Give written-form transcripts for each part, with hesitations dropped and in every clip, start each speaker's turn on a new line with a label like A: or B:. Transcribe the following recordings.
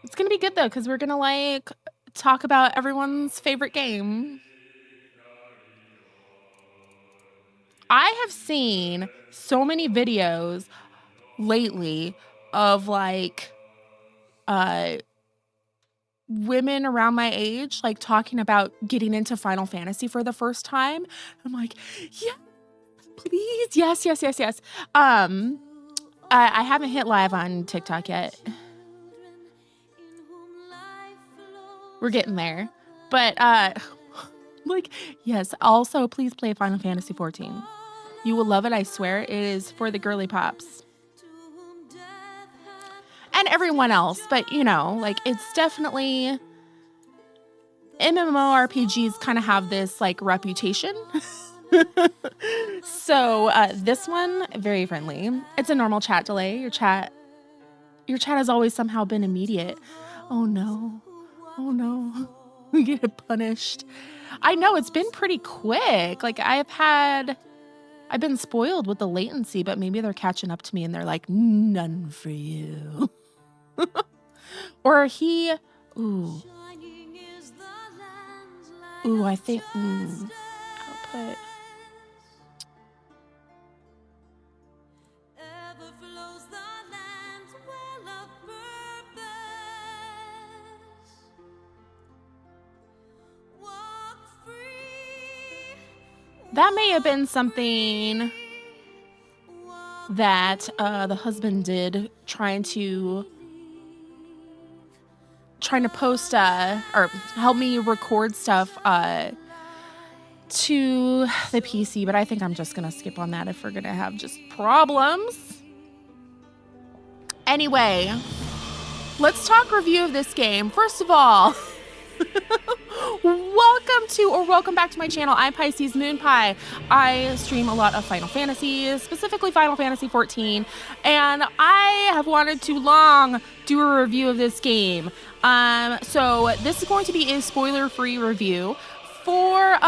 A: It's gonna be good though, because we're gonna like talk about everyone's favorite game. I have seen so many videos lately of like women around my age like talking about getting into Final Fantasy for the first time. I'm like, yeah, please, yes, yes, yes, yes. I haven't hit live on TikTok yet. We're getting there, but like, yes. Also, please play Final Fantasy XIV. You will love it, I swear. It is for the girly pops. And everyone else, but you know, like it's definitely MMORPGs kind of have this like reputation. So this one, very friendly. It's a normal chat delay. Your chat has always somehow been immediate. Oh no. Oh no. We get punished. I know it's been pretty quick. Like I've been spoiled with the latency, but maybe they're catching up to me and they're like, none for you. Or he, ooh, I think, output. That may have been something that the husband did, trying to post or help me record stuff to the PC, but I think I'm just gonna skip on that if we're gonna have just problems. Anyway, let's talk review of this game. First of all, welcome back to my channel. I'm Pisces Moon Pie. I stream a lot of Final Fantasy, specifically Final Fantasy XIV, and I have wanted to long do a review of this game. So this is going to be a spoiler-free review for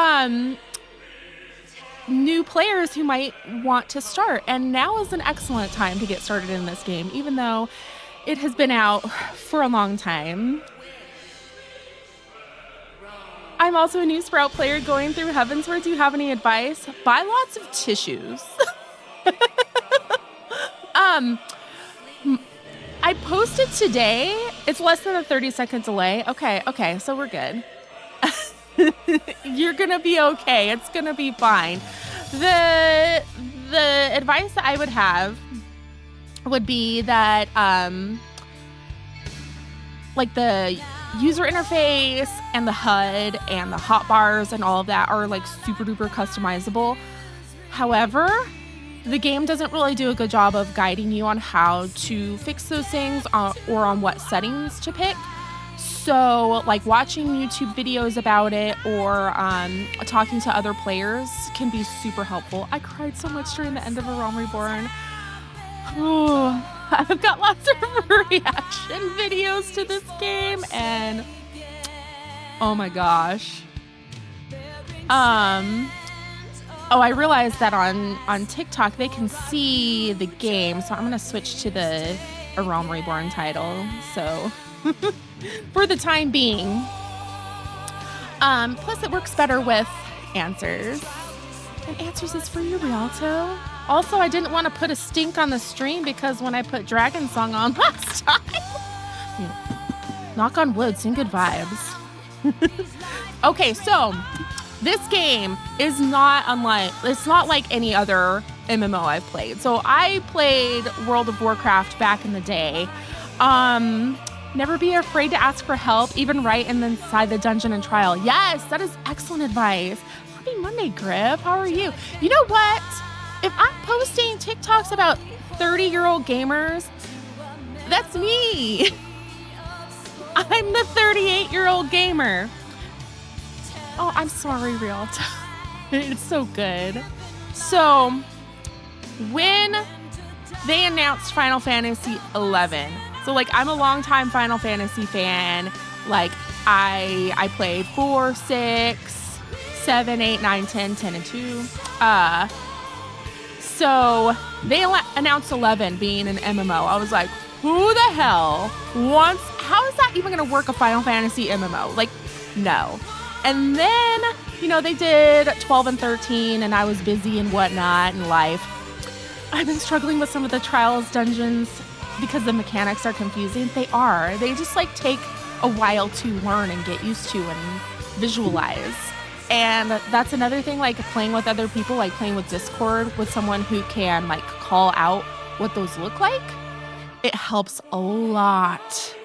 A: new players who might want to start, and now is an excellent time to get started in this game, even though it has been out for a long time. I'm also a new Sprout player going through Heavensward. Do you have any advice? Buy lots of tissues. I posted today. It's less than a 30-second delay. Okay, so we're good. You're gonna be okay. It's gonna be fine. The advice that I would have would be that like the user interface and the HUD and the hotbars and all of that are like super duper customizable. However, the game doesn't really do a good job of guiding you on how to fix those things or on what settings to pick. So like watching YouTube videos about it or talking to other players can be super helpful. I cried so much during the end of A Realm Reborn. Oh, I've got lots of reaction videos to this game and oh my gosh. Oh, I realized that on TikTok they can see the game, so I'm gonna switch to the A Realm Reborn title. So for the time being. Plus it works better with Answers. And Answers is for you, Rialto. Also, I didn't want to put a stink on the stream because when I put Dragon Song on last time, knock on wood, sing good vibes. Okay, so this game is not like any other MMO I've played. So I played World of Warcraft back in the day. Never be afraid to ask for help, even right inside the dungeon and trial. Yes, that is excellent advice. Happy Monday, Griff. How are you? You know what? If I'm posting TikToks about 30-year-old gamers, that's me. I'm the 38-year-old gamer. Oh, I'm sorry, Rialto. It's so good. So, when they announced Final Fantasy XI, so like I'm a longtime Final Fantasy fan. Like I played 4, 6, 7, 8, 9, 10, 10, and 2. So they announced 11 being an MMO. I was like, who the hell how is that even going to work a Final Fantasy MMO? Like, no. And then, they did 12 and 13, and I was busy and whatnot in life. I've been struggling with some of the Trials dungeons because the mechanics are confusing. They are. They just take a while to learn and get used to and visualize. And that's another thing, playing with other people, playing with Discord with someone who can call out what those look like. It helps a lot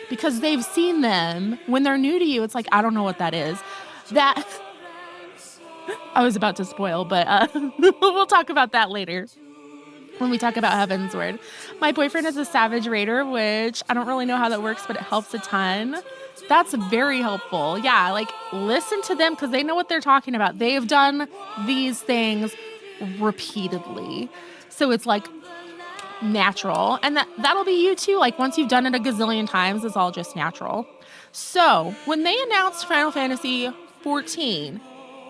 A: because they've seen them. When they're new to you, it's I don't know what that is. That I was about to spoil, but we'll talk about that later when we talk about Heavensward. My boyfriend is a Savage Raider, which I don't really know how that works, but it helps a ton. That's very helpful. Yeah, listen to them because they know what they're talking about. They've done these things repeatedly. So it's natural. And that'll be you too. Once you've done it a gazillion times, it's all just natural. So when they announced Final Fantasy XIV,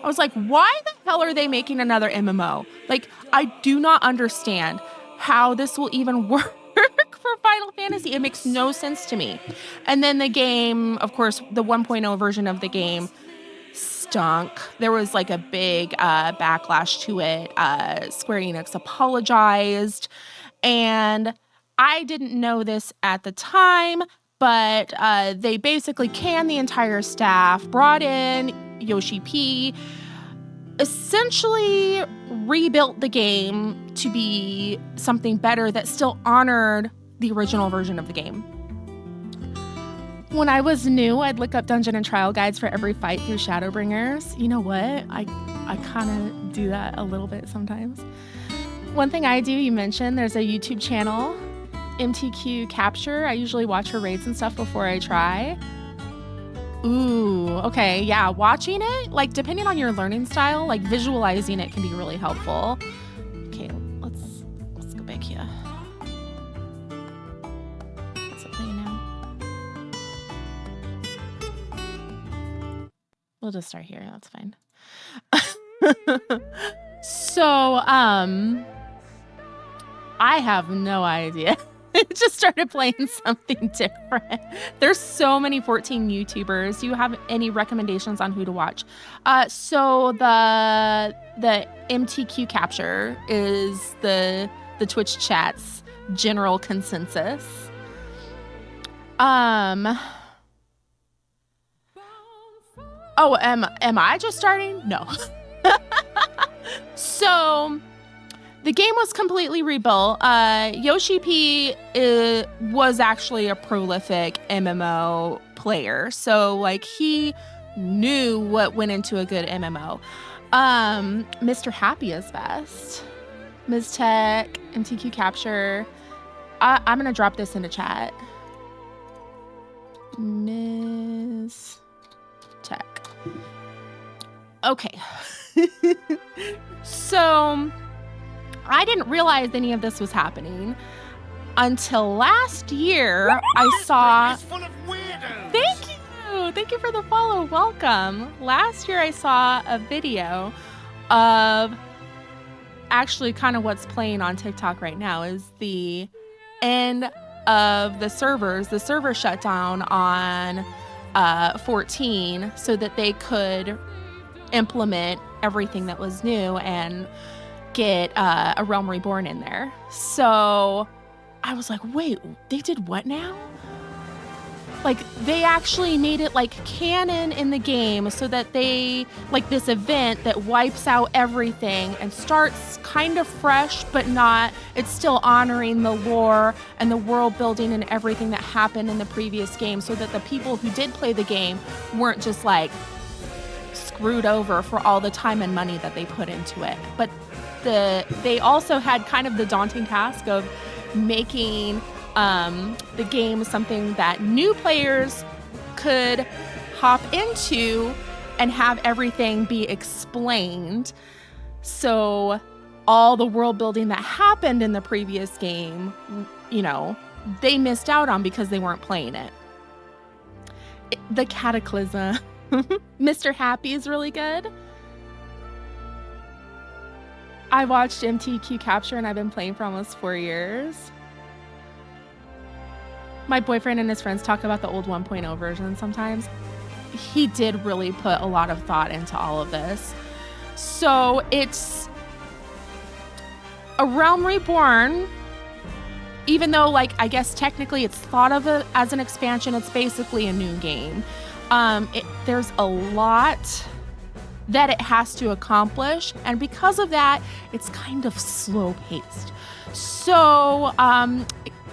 A: I was why the hell are they making another MMO? I do not understand how this will even work for Final Fantasy. It makes no sense to me. And then the game, of course, the 1.0 version of the game stunk. There was a big backlash to it. Square Enix apologized. And I didn't know this at the time, but they basically canned the entire staff, brought in Yoshi P, essentially rebuilt the game to be something better that still honored the original version of the game. When I was new, I'd look up dungeon and trial guides for every fight through Shadowbringers. You know what? I kind of do that a little bit sometimes. One thing I do, you mentioned, there's a YouTube channel, MTQ Capture. I usually watch her raids and stuff before I try. Ooh, okay, yeah, watching it, depending on your learning style, visualizing it can be really helpful. Okay, let's go back here. What's it playing now? We'll just start here, that's fine. So, I have no idea. I just started playing something different. There's so many 14 YouTubers. Do you have any recommendations on who to watch? So the MTQ Capture is the Twitch chat's general consensus. Am I just starting? No. So the game was completely rebuilt. Yoshi P was actually a prolific MMO player. So he knew what went into a good MMO. Mr. Happy is best. Ms. Tech, MTQ Capture. I'm going to drop this in the chat. Ms. Tech. Okay. So I didn't realize any of this was happening until last year. I saw. Thank you for the follow. Welcome. Last year I saw a video of actually kind of what's playing on TikTok right now is the end of the servers. The server shut down on 14 so that they could implement everything that was new and get a Realm Reborn in there. So I was like, wait, they did what now? They actually made it canon in the game so that they this event that wipes out everything and starts kind of fresh, but not, it's still honoring the lore and the world building and everything that happened in the previous game so that the people who did play the game weren't just screwed over for all the time and money that they put into it. But they also had kind of the daunting task of making the game something that new players could hop into and have everything be explained. So all the world building that happened in the previous game, they missed out on because they weren't playing it. The Cataclysm. Mr. Happy is really good. I watched MTQ Capture and I've been playing for almost 4 years. my boyfriend and his friends talk about the old 1.0 version sometimes. He did really put a lot of thought into all of this. So it's a Realm Reborn, even though, like, I guess technically it's thought of as an expansion, it's basically a new game. There's a lot that it has to accomplish, and because of that, it's kind of slow-paced. So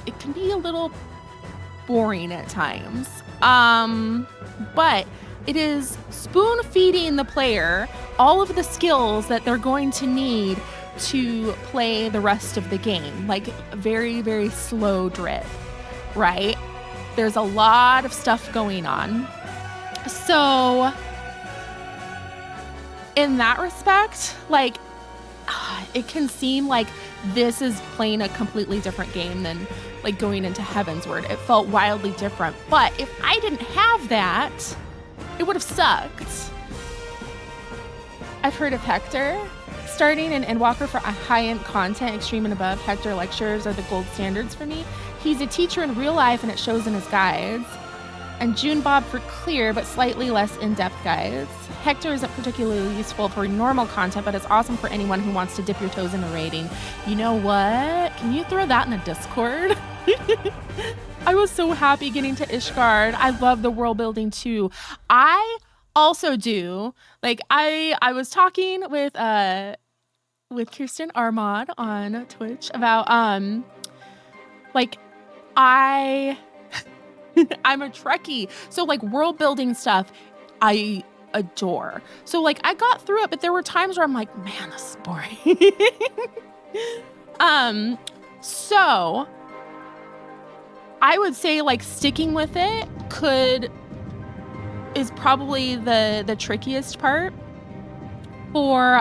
A: it can be a little boring at times. But it is spoon-feeding the player all of the skills that they're going to need to play the rest of the game, like very, very slow drip, right? There's a lot of stuff going on. So in that respect, like, it can seem like this is playing a completely different game than like going into Heavensward. It felt wildly different. But if I didn't have that, it would have sucked. I've heard of Hector. Starting in Endwalker for a high-end content, extreme and above, Hector lectures are the gold standards for me. He's a teacher in real life and it shows in his guides. And June Bob for clear but slightly less in-depth guides. Hector isn't particularly useful for normal content, but it's awesome for anyone who wants to dip your toes in a rating. You know what? Can you throw that in a Discord? I was so happy getting to Ishgard. I love the world building too. I also do. Like, I was talking with Kirsten Armad on Twitch about like I'm a Trekkie, so like world building stuff I adore. So like I got through it, but there were times where I'm like, man, this is boring. So I would say like sticking with it is probably the trickiest part for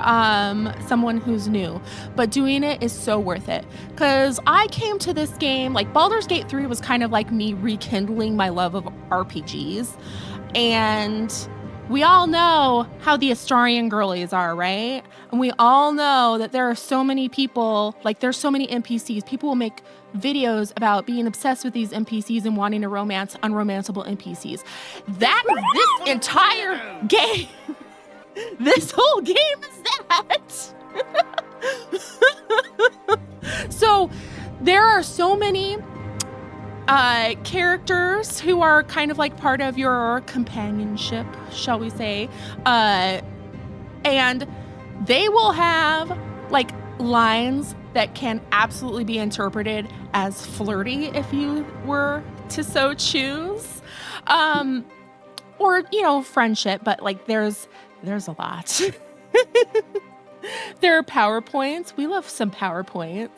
A: someone who's new, but doing it is so worth it. Because I came to this game, like Baldur's Gate 3 was kind of like me rekindling my love of RPGs. And we all know how the Astarian girlies are, right? And we all know that there are so many people, like there's so many NPCs. People will make videos about being obsessed with these NPCs and wanting to romance unromanceable NPCs. That is this entire game. This whole game is that. So there are so many characters who are kind of like part of your companionship, shall we say, and they will have like lines that can absolutely be interpreted as flirty if you were to so choose, or, you know, friendship, but like there's a lot. There are PowerPoints. We love some PowerPoints.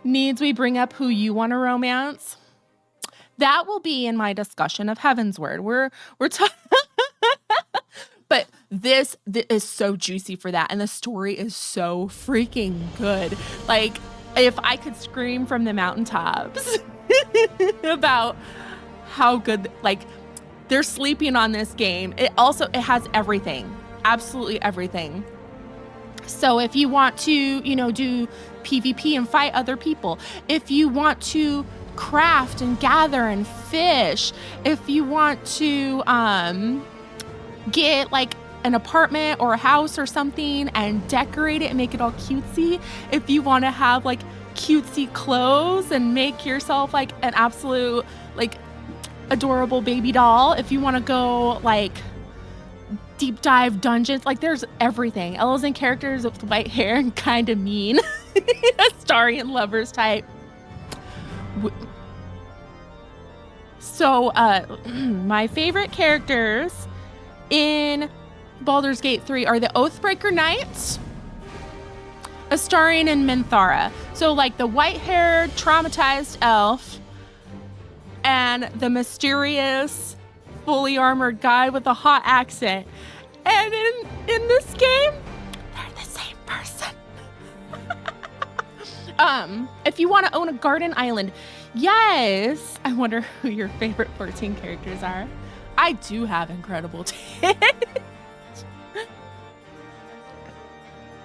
A: Needs we bring up who you want to romance? That will be in my discussion of Heavensward. We're talking, but this is so juicy for that, and the story is so freaking good. Like, if I could scream from the mountaintops about how good, like, they're sleeping on this game. It has everything, absolutely everything. So if you want to, you know, do PvP and fight other people, if you want to craft and gather and fish, if you want to get like an apartment or a house or something and decorate it and make it all cutesy, if you want to have like cutesy clothes and make yourself like an absolute like adorable baby doll, if you want to go like deep dive dungeons, like there's everything. Elezen characters with white hair and kind of mean. Astarian lovers type. So my favorite characters in Baldur's Gate 3 are the Oathbreaker Knights, Astarian, and Minthara. So like the white-haired traumatized elf and the mysterious fully armored guy with a hot accent. And in this game, they're the same person. If you want to own a garden island, yes. I wonder who your favorite 14 characters are. I do have incredible taste.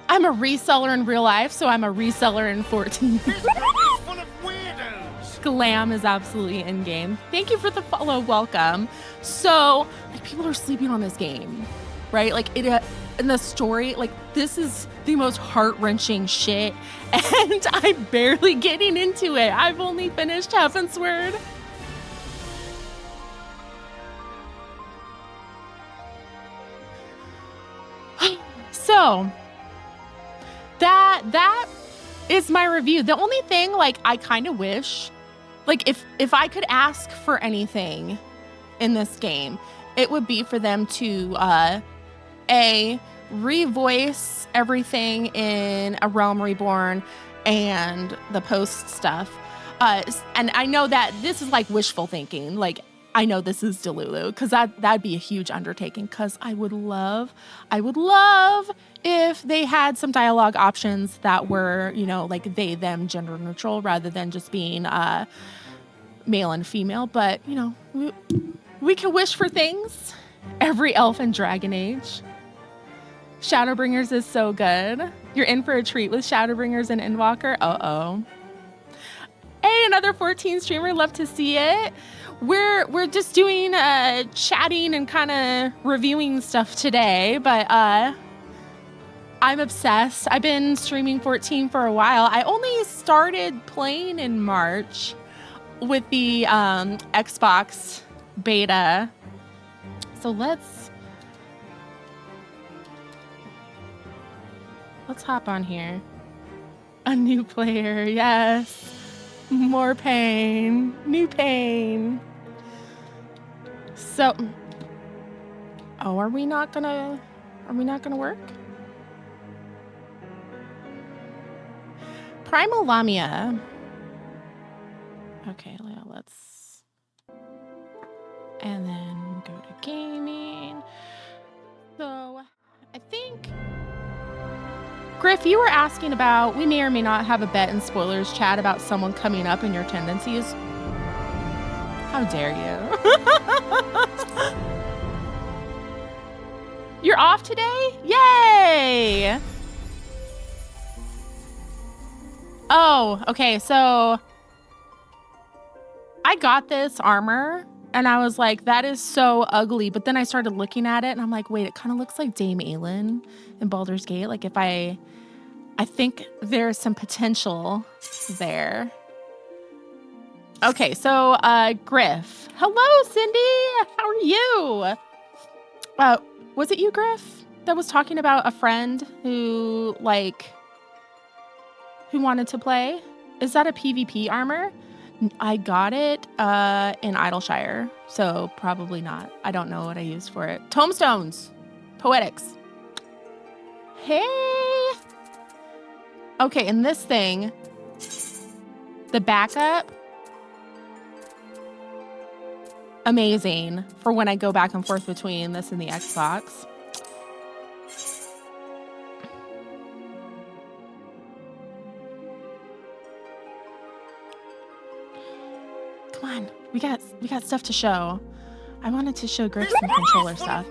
A: I'm a reseller in real life, so I'm a reseller in 14.
B: This world is full of weirdos.
A: Glam is absolutely in game. Thank you for the follow. Welcome. So, like, people are sleeping on this game, right? Like, it in the story, like, this is the most heart-wrenching shit, and I'm barely getting into it. I've only finished Heavensward. So, that is my review. The only thing, like, I kind of wish, like, if I could ask for anything in this game, it would be for them to revoice everything in A Realm Reborn and the post stuff. And I know that this is like wishful thinking. Like, I know this is Delulu, because that'd be a huge undertaking, because I would love if they had some dialogue options that were, you know, like they, them, gender neutral, rather than just being male and female. But, you know, we can wish for things. Every elf in Dragon Age. Shadowbringers is so good. You're in for a treat with Shadowbringers and Endwalker. Uh-oh. Hey, another 14 streamer. Love to see it. We're just doing chatting and kind of reviewing stuff today, but I'm obsessed. I've been streaming 14 for a while. I only started playing in March with the Xbox beta. So let's hop on here. A new player, yes. More pain. New pain. So, oh, are we not gonna work? Primal Lamia. Okay, let's, and then go to gaming. So, I think, Griff, you were asking about, we may or may not have a bet in spoilers chat about someone coming up in your tendencies. How dare you? You're off today? Yay! Oh, okay, so I got this armor and I was like, that is so ugly. But then I started looking at it and I'm like, wait, it kind of looks like Dame Aelin in Baldur's Gate. Like, if I think there's some potential there. Okay, so Griff. Hello, Cindy. How are you? Was it you, Griff, that was talking about a friend who wanted to play? Is that a PvP armor? I got it in Idleshire, so probably not. I don't know what I used for it. Tomestones. Poetics. Hey. Okay, and this thing, the backup, amazing for when I go back and forth between this and the Xbox. Come on, we got stuff to show. I wanted to show Griff some controller stuff.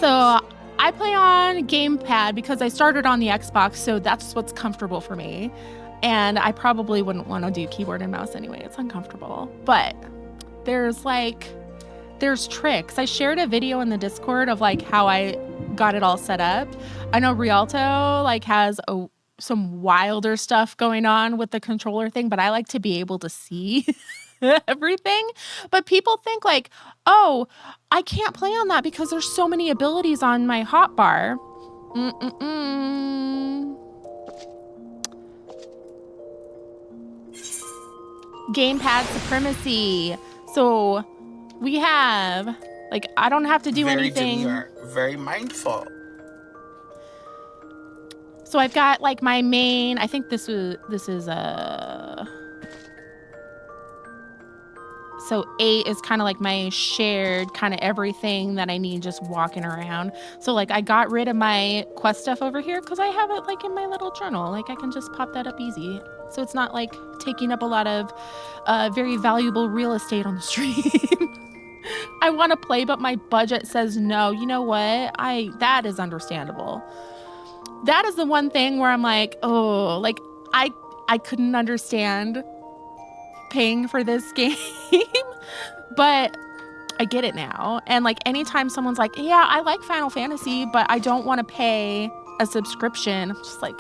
A: So I play on gamepad because I started on the Xbox, so that's what's comfortable for me. And I probably wouldn't want to do keyboard and mouse anyway. It's uncomfortable. But there's tricks. I shared a video in the Discord of like how I got it all set up. I know Rialto like has some wilder stuff going on with the controller thing, but I like to be able to see everything. But people think like, oh, I can't play on that because there's so many abilities on my hotbar. Gamepad supremacy. So we have, like, I don't have to do anything.
B: Demure, very mindful.
A: So I've got like my main, I think this is so 8 is kind of like my shared kind of everything that I need just walking around. So like I got rid of my quest stuff over here because I have it like in my little journal. Like I can just pop that up easy. So it's not like taking up a lot of very valuable real estate on the stream. I want to play, but my budget says no. You know what? That is understandable. That is the one thing where I'm like, oh, like I couldn't understand paying for this game, but I get it now. And like anytime someone's like, yeah, I like Final Fantasy, but I don't want to pay a subscription, I'm just like,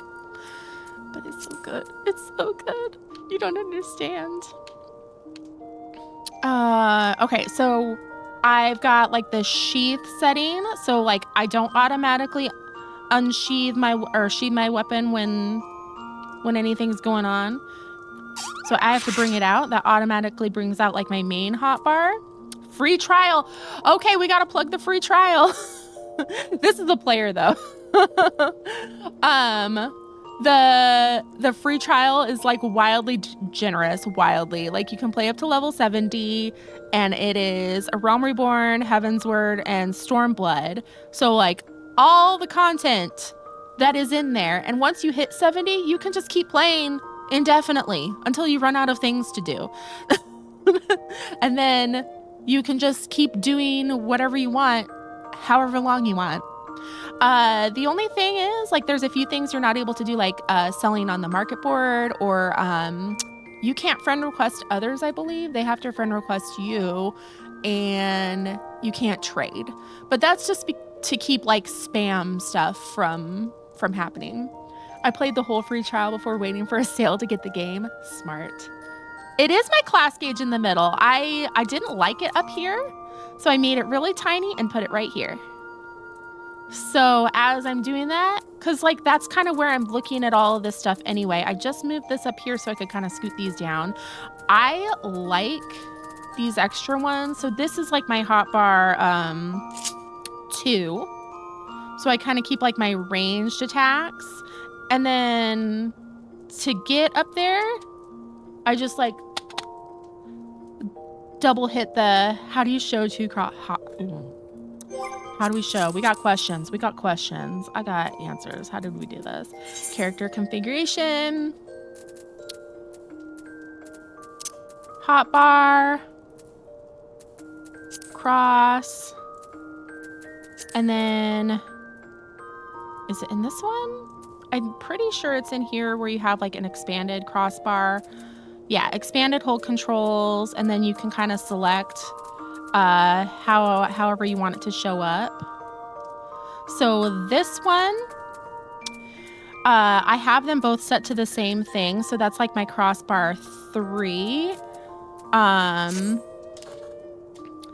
A: but it's so good. It's so good. You don't understand. Okay, so I've got like the sheath setting. So like I don't automatically sheath my weapon when anything's going on. So I have to bring it out. That automatically brings out like my main hotbar. Free trial. Okay, we gotta plug the free trial. This is the player though. The free trial is like wildly generous, wildly. Like you can play up to level 70, and it is A Realm Reborn, Heavensward, and Stormblood. So like all the content that is in there. And once you hit 70, you can just keep playing indefinitely until you run out of things to do. And then you can just keep doing whatever you want, however long you want. The only thing is, like, there's a few things you're not able to do, like selling on the market board, or you can't friend request others, I believe. They have to friend request you, and you can't trade. But that's just to keep, like, spam stuff from happening. I played the whole free trial before waiting for a sale to get the game. Smart. It is my class gauge in the middle. I didn't like it up here, so I made it really tiny and put it right here. So as I'm doing that, because like that's kind of where I'm looking at all of this stuff anyway, I just moved this up here so I could kind of scoot these down. I like these extra ones. So this is like my hotbar 2. So I kind of keep like my ranged attacks. And then to get up there, I just like double hit the, how do you show two cross? How do we show? We got questions. I got answers. How did we do this? Character configuration. Hotbar. Cross. And then, is it in this one? I'm pretty sure it's in here where you have like an expanded crossbar. Yeah, expanded hold controls, and then you can kind of select however you want it to show up. So this one, I have them both set to the same thing. So that's like my crossbar 3.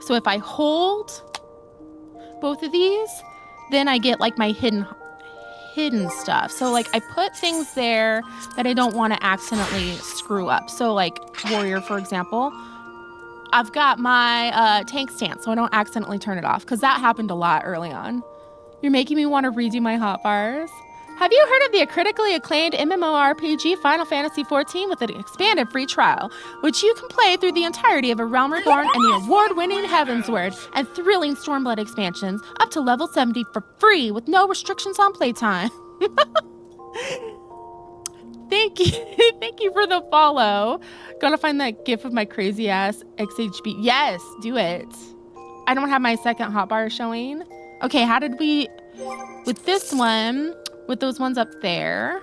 A: So if I hold both of these, then I get like my hidden stuff. So like I put things there that I don't want to accidentally screw up. So like warrior, for example, I've got my tank stance so I don't accidentally turn it off, because that happened a lot early on. You're making me want to redo my hotbars. Have you heard of the critically acclaimed MMORPG Final Fantasy XIV with an expanded free trial, which you can play through the entirety of A Realm Reborn and the award-winning Heavensward and thrilling Stormblood expansions up to level 70 for free with no restrictions on playtime? Thank you. Thank you for the follow. Gonna find that gif of my crazy ass XHB. Yes, do it. I don't have my second hotbar showing. Okay, how did we, with this one, with those ones up there.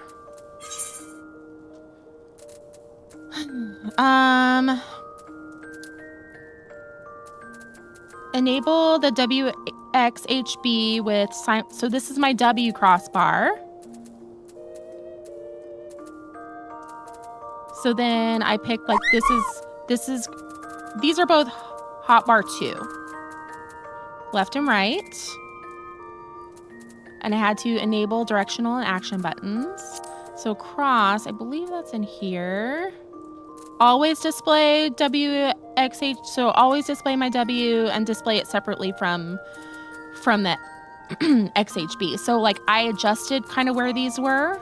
A: Enable the WXHB with, so this is my W crossbar. So then I pick like, these are both hotbar 2. Left and right. And I had to enable directional and action buttons. So cross, I believe that's in here. Always display WXH, so always display my W and display it separately from the XHB. So like I adjusted kind of where these were.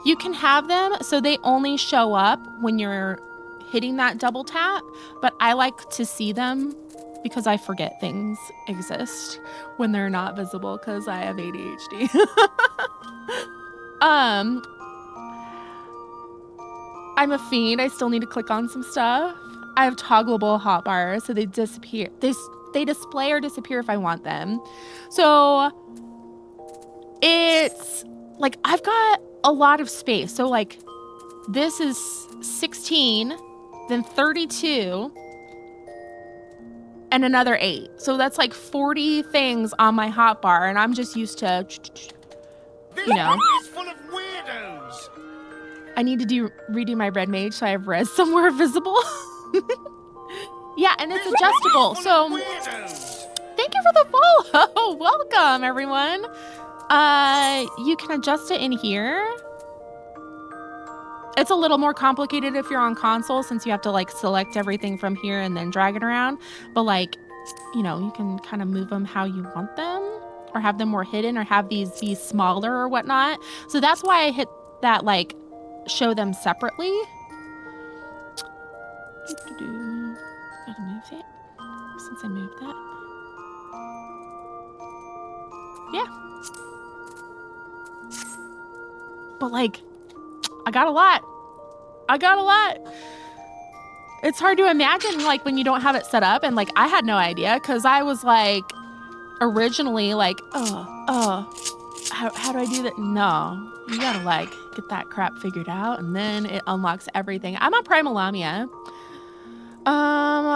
A: You can have them so they only show up when you're hitting that double tap, but I like to see them because I forget things exist when they're not visible because I have ADHD. I'm a fiend. I still need to click on some stuff. I have toggleable hotbars, so they disappear. They display or disappear if I want them. So it's like I've got a lot of space. So like this is 16 then 32, and another 8. So that's like 40 things on my hotbar, and I'm just used to, you know.
B: It's full of weirdos.
A: I need to redo my red mage, so I have res somewhere visible. Yeah, and it's adjustable. So thank you for the follow. Welcome, everyone. You can adjust it in here. It's a little more complicated if you're on console, since you have to like select everything from here and then drag it around. But like, you know, you can kind of move them how you want them, or have them more hidden, or have these be smaller or whatnot. So that's why I hit that like show them separately. Gotta move it since I moved that. Yeah. But like, I got a lot. It's hard to imagine like when you don't have it set up, and like I had no idea, because I was like originally like, how do I do that? No, you gotta like get that crap figured out, and then it unlocks everything. I'm on Primal Lamia.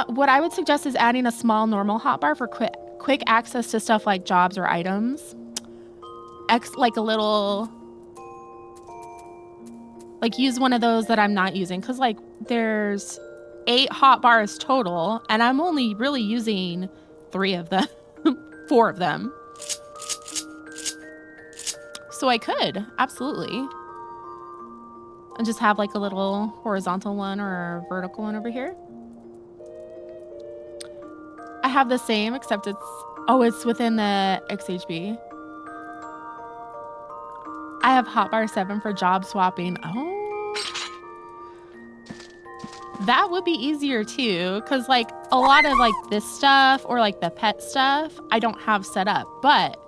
A: What I would suggest is adding a small normal hotbar for quick access to stuff like jobs or items. Like a little, like use one of those that I'm not using, because like there's 8 hotbars total, and I'm only really using 3 of them, 4 of them. So I could, absolutely. And just have like a little horizontal one or a vertical one over here. I have the same, except it's within the XHB. I have hotbar 7 for job swapping. Oh, that would be easier too, because like a lot of like this stuff or like the pet stuff I don't have set up, but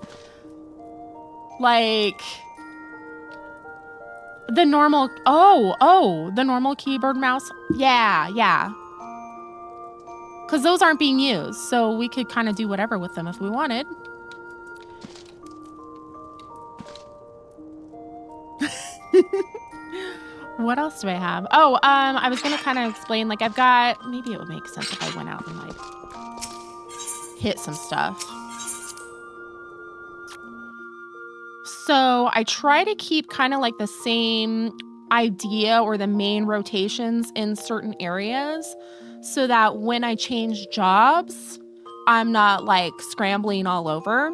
A: like the normal, the normal keyboard mouse. Yeah. Because those aren't being used, so we could kind of do whatever with them if we wanted. What else do I have? Oh, I was gonna kind of explain, like I've got, maybe it would make sense if I went out and like hit some stuff. So I try to keep kind of like the same idea or the main rotations in certain areas, so that when I change jobs, I'm not like scrambling all over.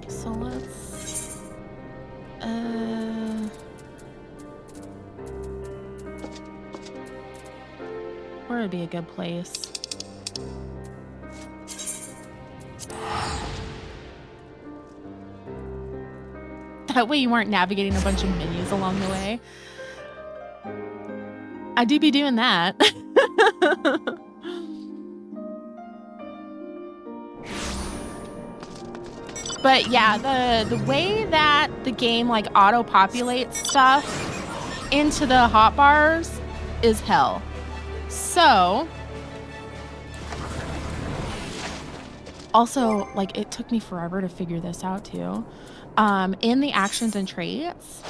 A: So let's, where would be a good place? That way you weren't navigating a bunch of menus along the way. I do be doing that. But yeah, the way that the game like auto-populates stuff into the hotbars is hell. So, also, like, it took me forever to figure this out too. In the actions and traits,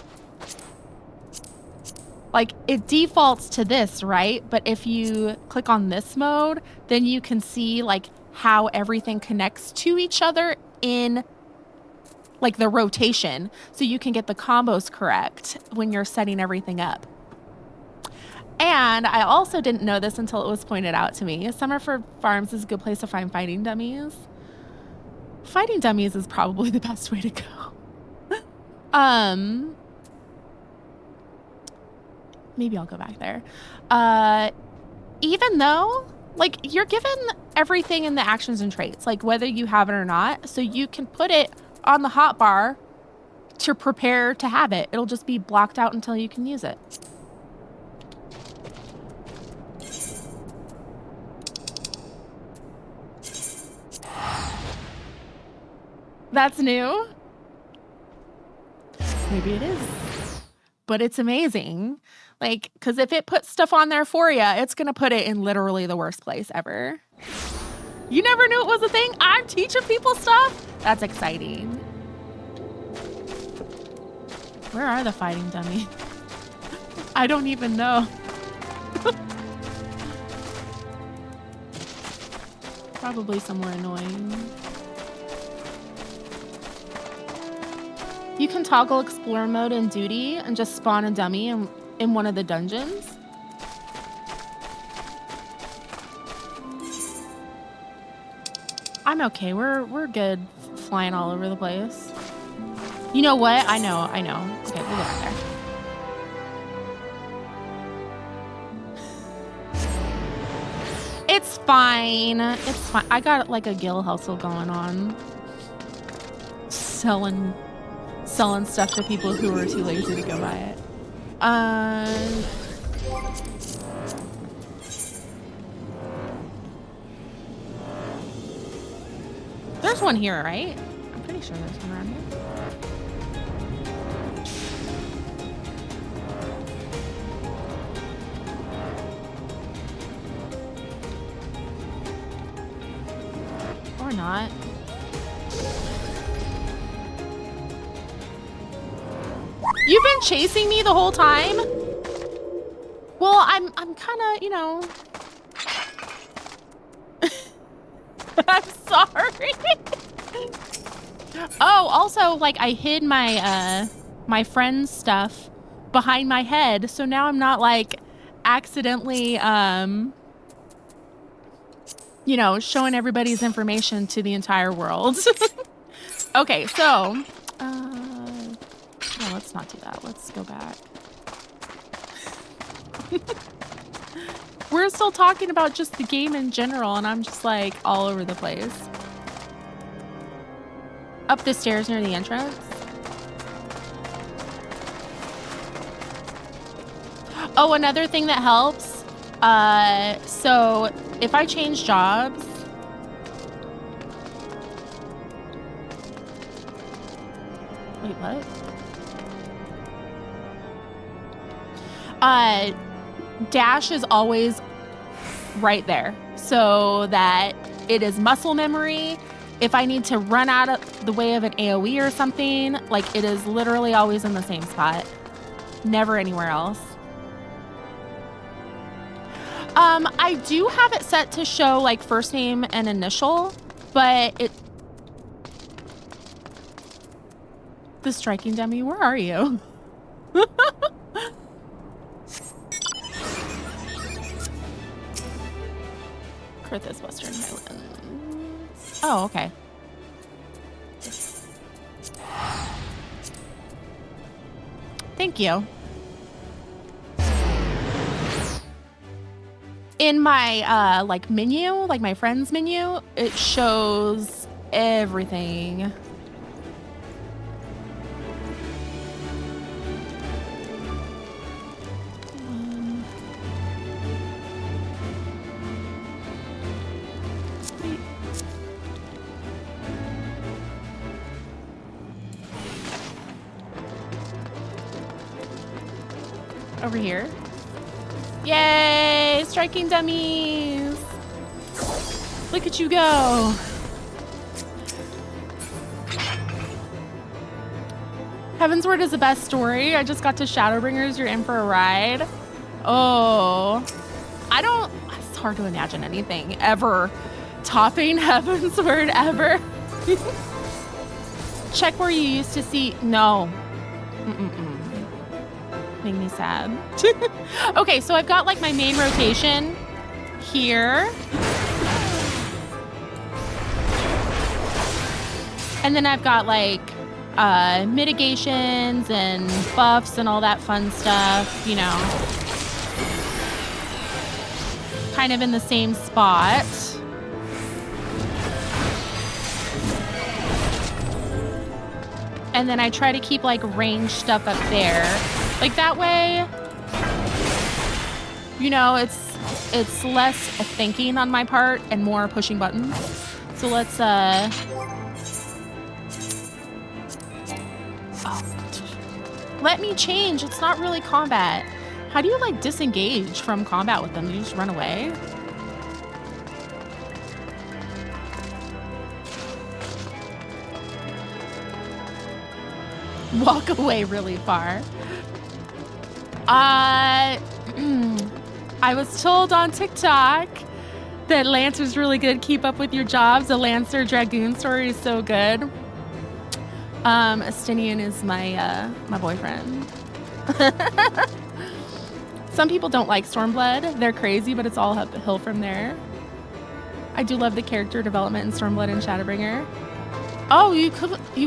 A: like it defaults to this, right? But if you click on this mode, then you can see like how everything connects to each other in like the rotation. So you can get the combos correct when you're setting everything up. And I also didn't know this until it was pointed out to me. Summer for Farms is a good place to find fighting dummies. Fighting dummies is probably the best way to go. Maybe I'll go back there. Even though, like, you're given everything in the actions and traits, like whether you have it or not, so you can put it on the hotbar to prepare to have it. It'll just be blocked out until you can use it. That's new. Maybe it is, but it's amazing. Like, because if it puts stuff on there for you, it's going to put it in literally the worst place ever. You never knew it was a thing? I'm teaching people stuff? That's exciting. Where are the fighting dummies? I don't even know. Probably somewhere annoying. You can toggle explore mode and duty and just spawn a dummy in one of the dungeons. I'm okay. We're good flying all over the place. You know what? I know. Okay, we'll go right there. It's fine. It's fine. I got like a gill hustle going on. Selling stuff to people who are too lazy to go buy it. There's one here, right? I'm pretty sure there's one around here. Or not. You've been chasing me the whole time? Well, I'm kind of, you know. I'm sorry. Oh, also, like, I hid my my friend's stuff behind my head, so now I'm not like accidentally you know, showing everybody's information to the entire world. Okay, so no, let's not do that. Let's go back. We're still talking about just the game in general, and I'm just like all over the place. Up the stairs near the entrance. Oh, another thing that helps. So if I change jobs, wait, what? Dash is always right there so that it is muscle memory. If I need to run out of the way of an AoE or something, like it is literally always in the same spot, never anywhere else. I do have it set to show like first name and initial, but the striking dummy, where are you? Krithis Western Highlands. Oh, okay. Thank you. In my like menu, like my friends menu, it shows everything. Over here. Yay! Striking dummies! Look at you go! Heavensward is the best story. I just got to Shadowbringers. You're in for a ride. Oh. It's hard to imagine anything ever topping Heavensward ever. Check where you used to see. No. Make me sad. Okay, so I've got like my main rotation here. And then I've got like mitigations and buffs and all that fun stuff, you know. Kind of in the same spot. And then I try to keep like range stuff up there. Like that way, you know, it's less thinking on my part and more pushing buttons. So let's let me change. It's not really combat. How do you like disengage from combat with them? Do you just run away? Walk away really far. I was told on TikTok That Lancer's really good. Keep up with your jobs. The Lancer Dragoon story is so good. Estinian is my my boyfriend. Some people don't like Stormblood. They're crazy, but it's all uphill from there. I do love the character development in Stormblood and Shadowbringer. Oh, you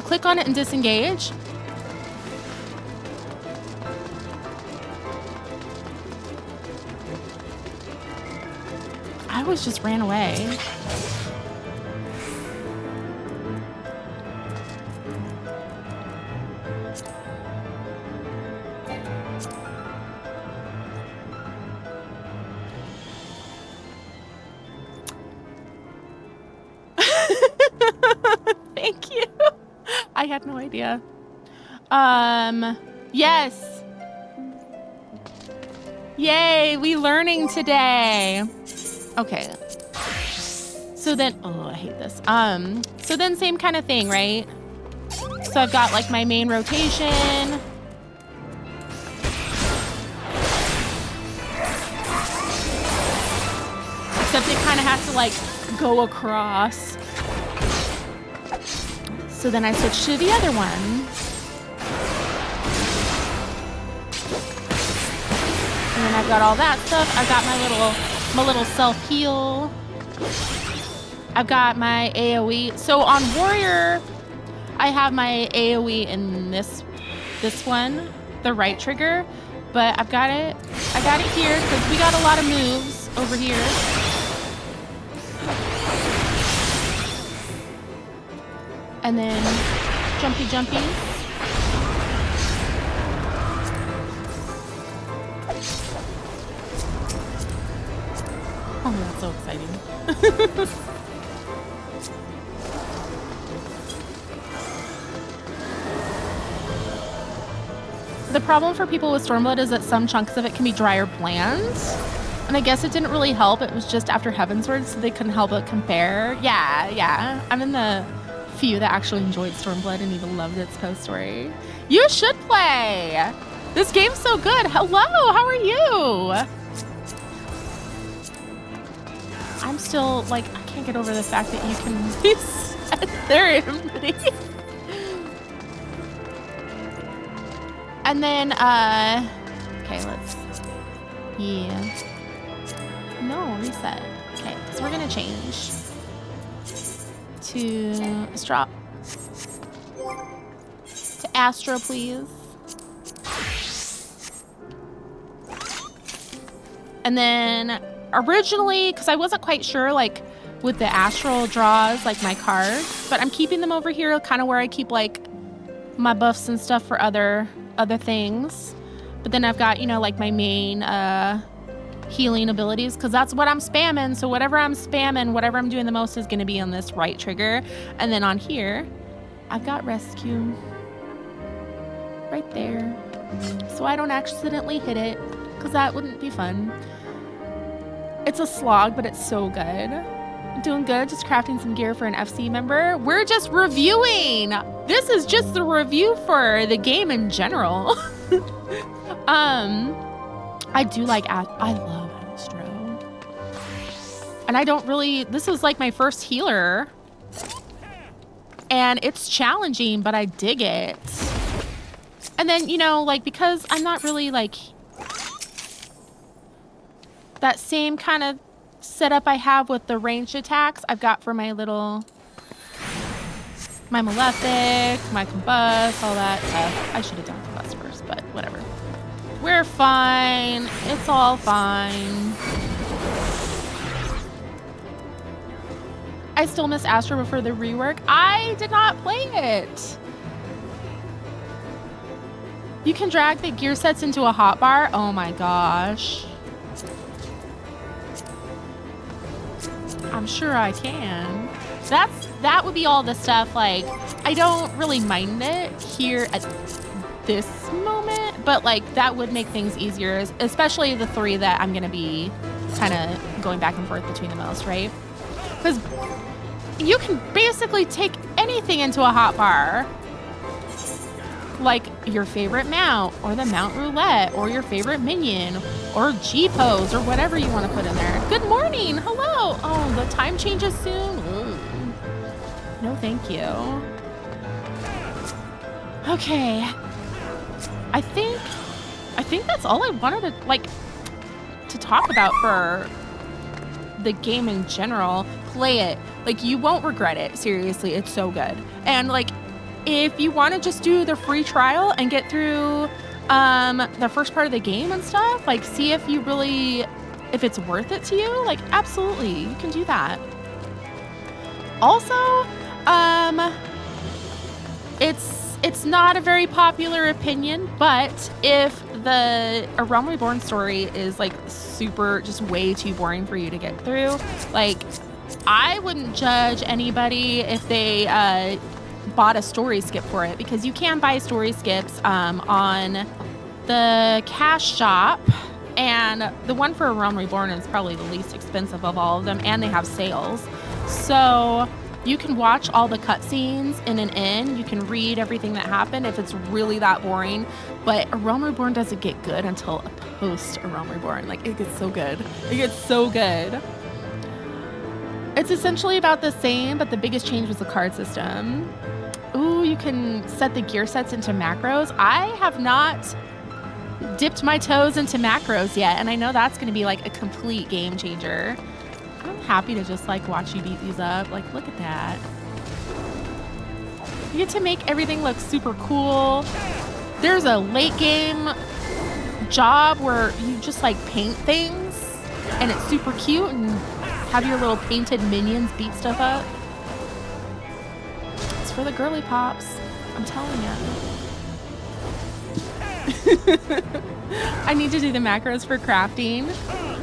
A: click on it and disengage? I always just ran away. Thank you. I had no idea. Yes. Yay, we learning today. Okay. So then, oh, I hate this. So then same kind of thing, right? So I've got like my main rotation. Except it kind of has to like go across. So then I switch to the other one. And then I've got all that stuff. I've got my little self-heal. I've got my AoE. So on Warrior, I have my AoE in this one, the right trigger. But I've got it. I got it here because we got a lot of moves over here. And then jumpy. Oh, that's so exciting. The problem for people with Stormblood is that some chunks of it can be dry or bland. And I guess it didn't really help. It was just after Heavensward, so they couldn't help but compare. Yeah. I'm in the few that actually enjoyed Stormblood and even loved its post story. You should play. This game's so good. Hello, how are you? I'm still like, I can't get over the fact that you can reset their inventory. And then, okay, no, reset. Okay, so we're gonna change to Astro, please. And then originally, because I wasn't quite sure, like, with the Astral draws, like, my cards, but I'm keeping them over here, kind of where I keep, like, my buffs and stuff for other things. But then I've got, you know, like, my main healing abilities, because that's what I'm spamming. So whatever I'm spamming, whatever I'm doing the most is going to be on this right trigger. And then on here, I've got rescue right there, so I don't accidentally hit it, because that wouldn't be fun. It's a slog, but it's so good. Doing good, just crafting some gear for an FC member. We're just reviewing. This is just the review for the game in general. I do like, I love Astro. And I don't really, this is like my first healer. And it's challenging, but I dig it. And then, you know, like, because I'm not really like that same kind of setup I have with the ranged attacks I've got for my Malefic, my Combust, all that stuff. I should have done Combust first, but whatever. We're fine. It's all fine. I still miss Astro before the rework. I did not play it. You can drag the gear sets into a hotbar. Oh my gosh. I'm sure I can. That would be all the stuff, like, I don't really mind it here at this moment, but like that would make things easier, especially the three that I'm gonna be kind of going back and forth between the most, right? Because you can basically take anything into a hotbar. like your favorite mount or the mount roulette or your favorite minion or G-pose or whatever you want to put in there. Good morning. Hello. Oh, the time changes soon. Ooh. No, thank you. Okay. I think that's all I wanted to talk about for the game in general. Play it. Like, you won't regret it. Seriously, it's so good. And like, if you want to just do the free trial and get through the first part of the game and stuff, like, see if it's worth it to you, like, absolutely, you can do that. Also, it's not a very popular opinion, but if A Realm Reborn story is like super, just way too boring for you to get through, like, I wouldn't judge anybody if they bought a story skip for it, because you can buy story skips on the cash shop, and the one for A Realm Reborn is probably the least expensive of all of them, and they have sales. So you can watch all the cutscenes in an inn. You can read everything that happened if it's really that boring. But A Realm Reborn doesn't get good until post A Realm Reborn. Like, it gets so good. It gets so good. It's essentially about the same, but the biggest change was the card system. Ooh, you can set the gear sets into macros. I have not dipped my toes into macros yet, and I know that's going to be like a complete game changer. I'm happy to just like watch you beat these up. Like, look at that. You get to make everything look super cool. There's a late game job where you just like paint things, and it's super cute, and have your little painted minions beat stuff up. It's for the girly pops, I'm telling you. I need to do the macros for crafting.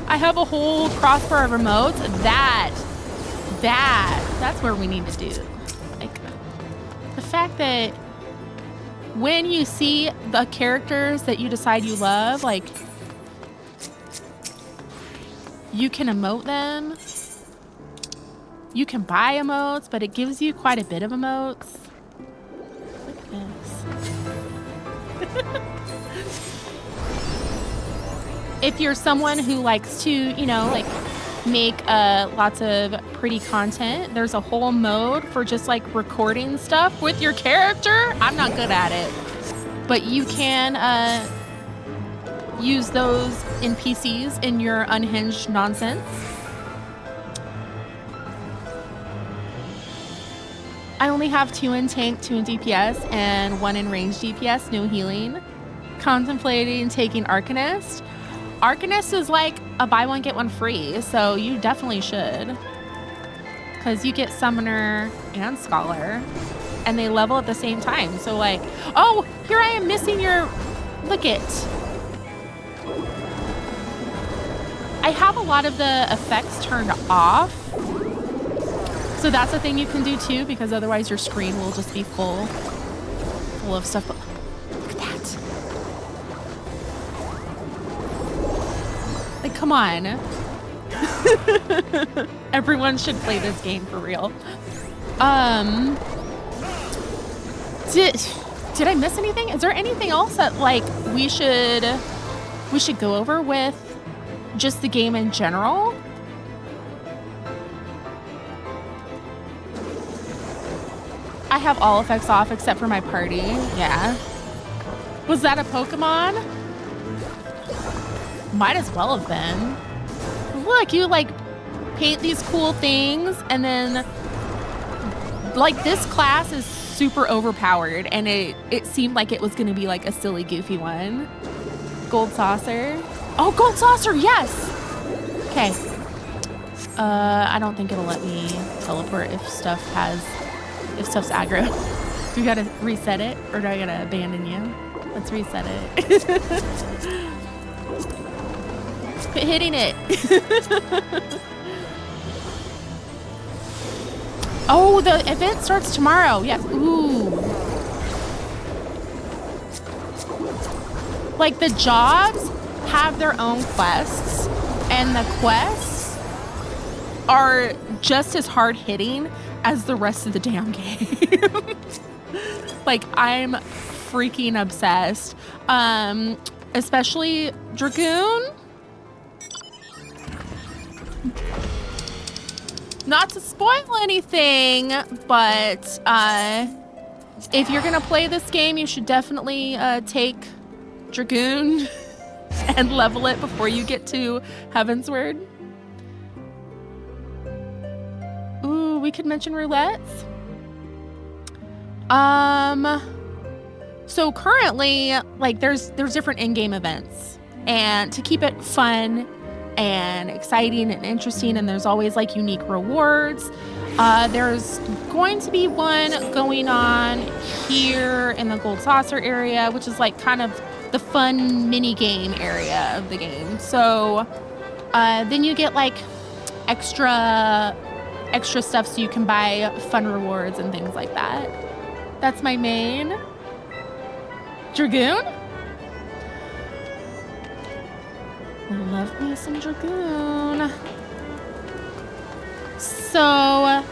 A: I have a whole crossbar of remotes. That's where we need to do. Like, the fact that when you see the characters that you decide you love, like, you can emote them. You can buy emotes, but it gives you quite a bit of emotes. Look at this. If you're someone who likes to, you know, like, make lots of pretty content, there's a whole mode for just like recording stuff with your character. I'm not good at it, but you can use those NPCs in your unhinged nonsense. I only have 2 in tank, 2 in DPS, and 1 in range DPS, no healing. Contemplating taking Arcanist. Arcanist is like a buy one, get one free, so you definitely should. Because you get Summoner and Scholar, and they level at the same time. So like, oh, here I am missing your, look it. I have a lot of the effects turned off. So that's a thing you can do too, because otherwise your screen will just be full of stuff. But look at that. Like, come on. Everyone should play this game for real. Did I miss anything? Is there anything else that like we should go over with just the game in general? I have all effects off except for my party. Yeah. Was that a Pokemon? Might as well have been. Look, you like paint these cool things, and then like this class is super overpowered, and it seemed like it was gonna be like a silly goofy one. Gold saucer. Oh, gold saucer, yes! Okay. I don't think it'll let me teleport if stuff's aggro. Do we gotta reset it, or do I gotta abandon you? Let's reset it. Quit hitting it. Oh, the event starts tomorrow. Yes. Ooh. Like, the jobs have their own quests, and the quests are just as hard hitting as the rest of the damn game. Like, I'm freaking obsessed. Especially Dragoon. Not to spoil anything, but if you're gonna play this game, you should definitely take Dragoon and level it before you get to Heavensward. Ooh, we could mention roulettes. So currently, like there's different in-game events, and to keep it fun and exciting and interesting, and there's always like unique rewards. There's going to be one going on here in the Gold Saucer area, which is like kind of the fun mini game area of the game. So then you get like extra stuff so you can buy fun rewards and things like that. That's my main. Dragoon? Love me some Dragoon. So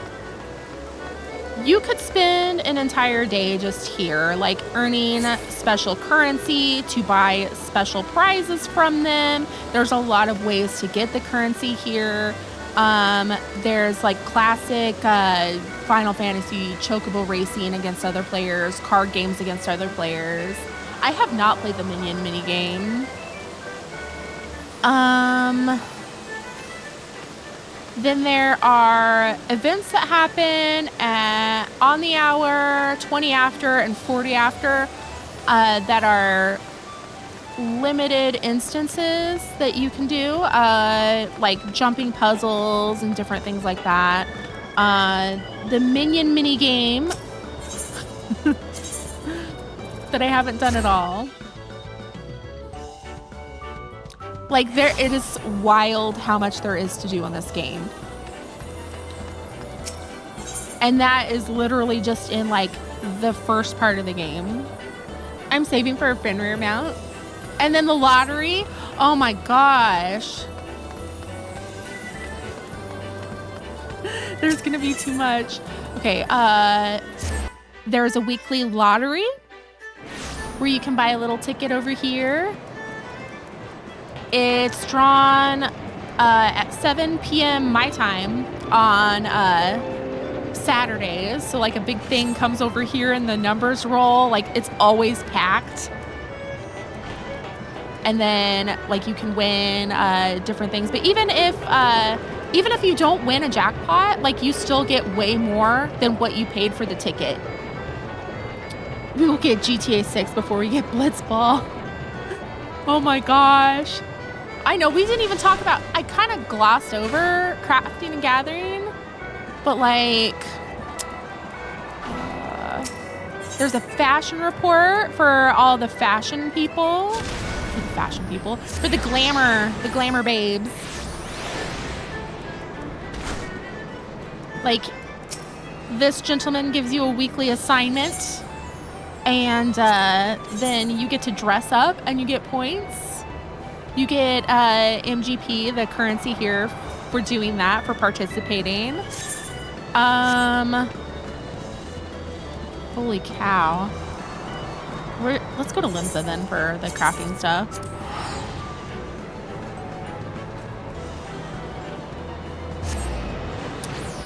A: you could spend an entire day just here, like earning special currency to buy special prizes from them. There's a lot of ways to get the currency here. There's like classic Final Fantasy chocobo racing against other players, card games against other players. I have not played the minion minigame. Then there are events that happen on the hour, 20 after, and 40 after that are limited instances that you can do, like jumping puzzles and different things like that. The minion mini game that I haven't done at all. Like it is wild how much there is to do in this game. And that is literally just in like the first part of the game. I'm saving for a Fenrir mount. And then the lottery. Oh my gosh. There's gonna be too much. Okay, there's a weekly lottery where you can buy a little ticket over here. It's drawn at 7 p.m. my time on Saturdays. So like a big thing comes over here and the numbers roll. Like it's always packed. And then like you can win different things. But even if you don't win a jackpot, like you still get way more than what you paid for the ticket. We will get GTA 6 before we get Blitzball. Oh my gosh. I know, we didn't even talk about, I kind of glossed over crafting and gathering, but like, there's a fashion report for all the fashion people, for the glamour babes. Like, this gentleman gives you a weekly assignment, and then you get to dress up and you get points. You get MGP, the currency here, for doing that, for participating. Holy cow. Let's go to Limsa then for the crafting stuff.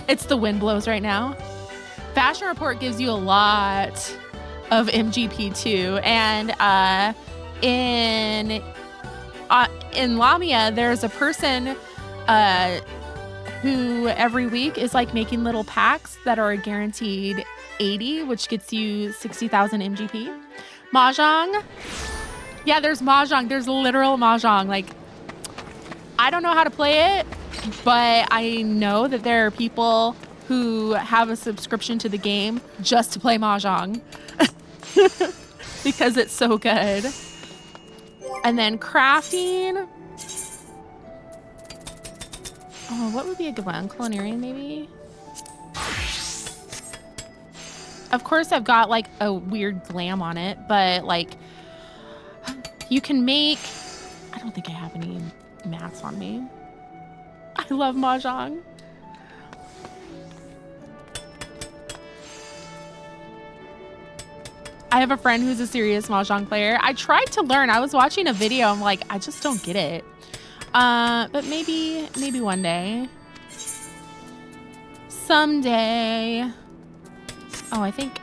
A: It's the wind blows right now. Fashion Report gives you a lot of MGP too. And in Lamia, there's a person who every week is like making little packs that are guaranteed 80, which gets you 60,000 MGP. Mahjong. Yeah, there's Mahjong. There's literal Mahjong. Like, I don't know how to play it, but I know that there are people who have a subscription to the game just to play Mahjong because it's so good. And then crafting. Oh, what would be a good one? Culinarian, maybe? Of course, I've got like a weird glam on it, but like you can make, I don't think I have any mats on me. I love Mahjong. I have a friend who's a serious Mahjong player. I tried to learn. I was watching a video. I'm like, I just don't get it. But maybe one day. Someday. Oh, I think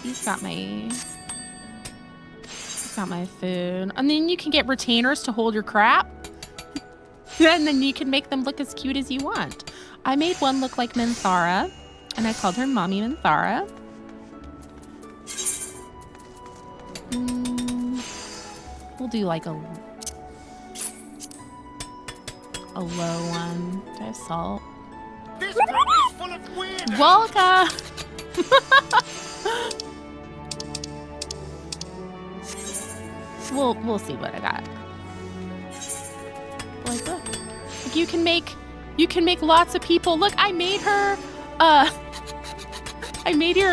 A: he's got my food. And then you can get retainers to hold your crap. And then you can make them look as cute as you want. I made one look like Minthara, and I called her Mommy Minthara. We'll do like a low one. Do I have salt?
B: This one is full of weirdos.
A: Welcome. We'll see what I got. Like, look, like you can make lots of people. Look, I made her a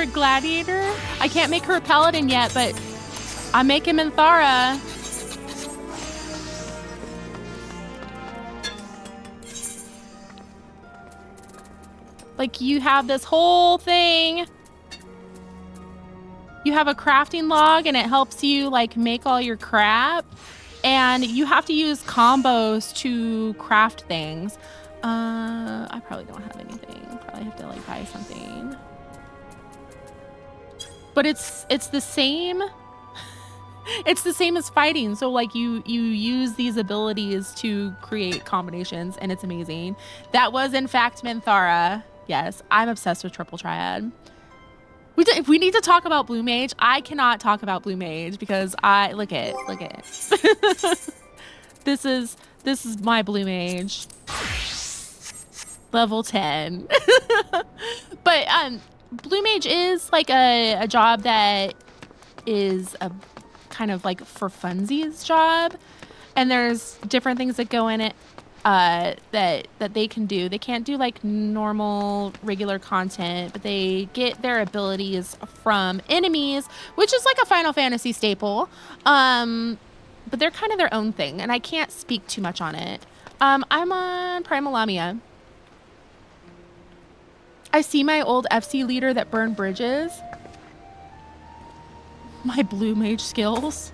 A: gladiator. I can't make her a paladin yet, but I'm making Minthara. Like, you have this whole thing. You have a crafting log and it helps you like make all your crap. And you have to use combos to craft things. I probably don't have anything. Probably have to like buy something. But it's the same. It's the same as fighting. So like you use these abilities to create combinations and it's amazing. That was in fact Minthara. Yes, I'm obsessed with Triple Triad. If we need to talk about Blue Mage, I cannot talk about Blue Mage because look at this is my Blue Mage. Level 10. But Blue Mage is like a job that is a kind of like for funsies job, and there's different things that go in it that they can do. They can't do like normal regular content, but they get their abilities from enemies, which is like a Final Fantasy staple. But they're kind of their own thing, and I can't speak too much on it. I'm on Primal Lamia. I see my old FC leader that burned bridges. My Blue Mage skills.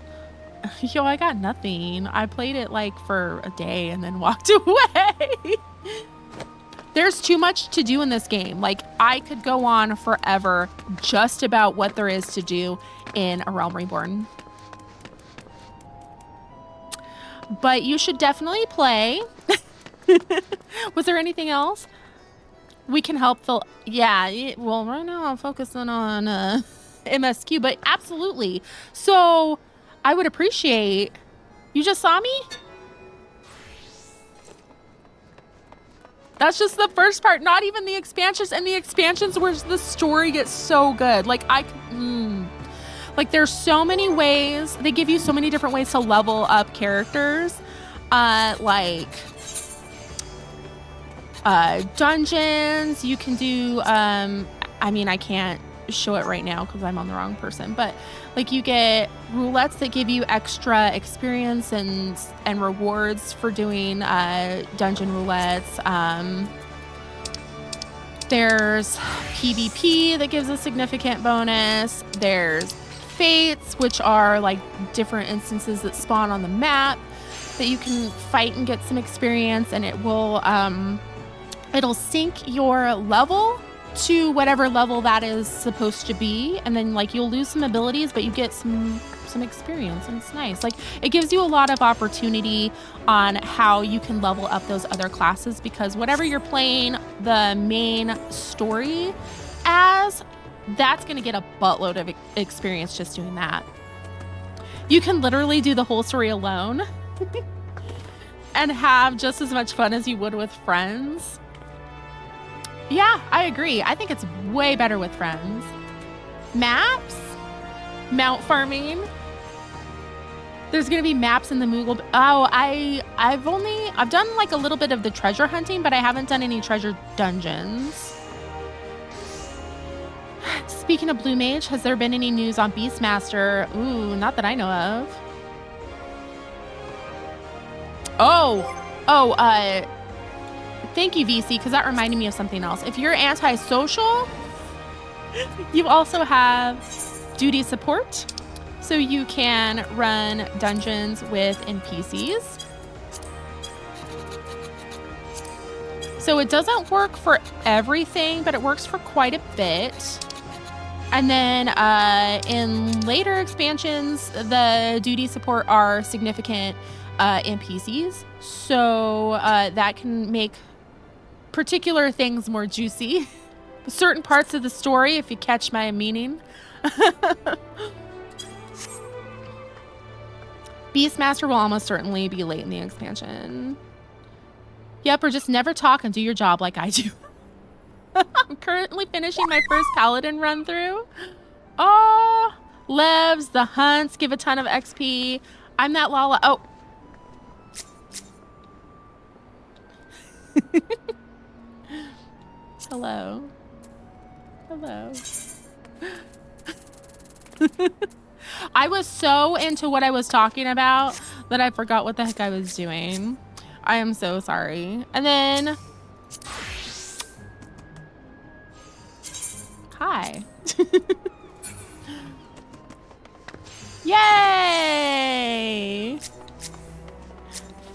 A: Yo, I got nothing. I played it like for a day and then walked away. There's too much to do in this game. Like, I could go on forever just about what there is to do in A Realm Reborn. But you should definitely play. Was there anything else? We can help fill. Yeah, well, right now I'm focusing on MSQ, but absolutely. So I would appreciate. You just saw me? That's just the first part, not even the expansions. And the expansions where the story gets so good. Like, like there's so many ways. They give you so many different ways to level up characters. Dungeons. You can do, I mean, I can't show it right now because I'm on the wrong person, but like you get roulettes that give you extra experience and rewards for doing dungeon roulettes. There's PvP that gives a significant bonus. There's fates, which are like different instances that spawn on the map that you can fight and get some experience, and it will it'll sync your level to whatever level that is supposed to be, and then like you'll lose some abilities, but you get some experience, and it's nice. Like, it gives you a lot of opportunity on how you can level up those other classes, because whatever you're playing the main story as, that's going to get a buttload of experience just doing that. You can literally do the whole story alone and have just as much fun as you would with friends. Yeah, I agree. I think it's way better with friends. Maps? Mount farming? There's gonna be maps in the Moogle. Oh, I've done like a little bit of the treasure hunting, but I haven't done any treasure dungeons. Speaking of Blue Mage, has there been any news on Beastmaster? Ooh, not that I know of. Thank you, VC, because that reminded me of something else. If you're antisocial, you also have duty support. So you can run dungeons with NPCs. So it doesn't work for everything, but it works for quite a bit. And then in later expansions, the duty support are significant NPCs. So that can make particular things more juicy. Certain parts of the story, if you catch my meaning. Beastmaster will almost certainly be late in the expansion. Yep, or just never talk and do your job like I do. I'm currently finishing my first paladin run through. Oh, Levs, the hunts give a ton of XP. I'm that Lala. Oh. Hello. Hello. I was so into what I was talking about that I forgot what the heck I was doing. I am so sorry. And then... Hi. Yay!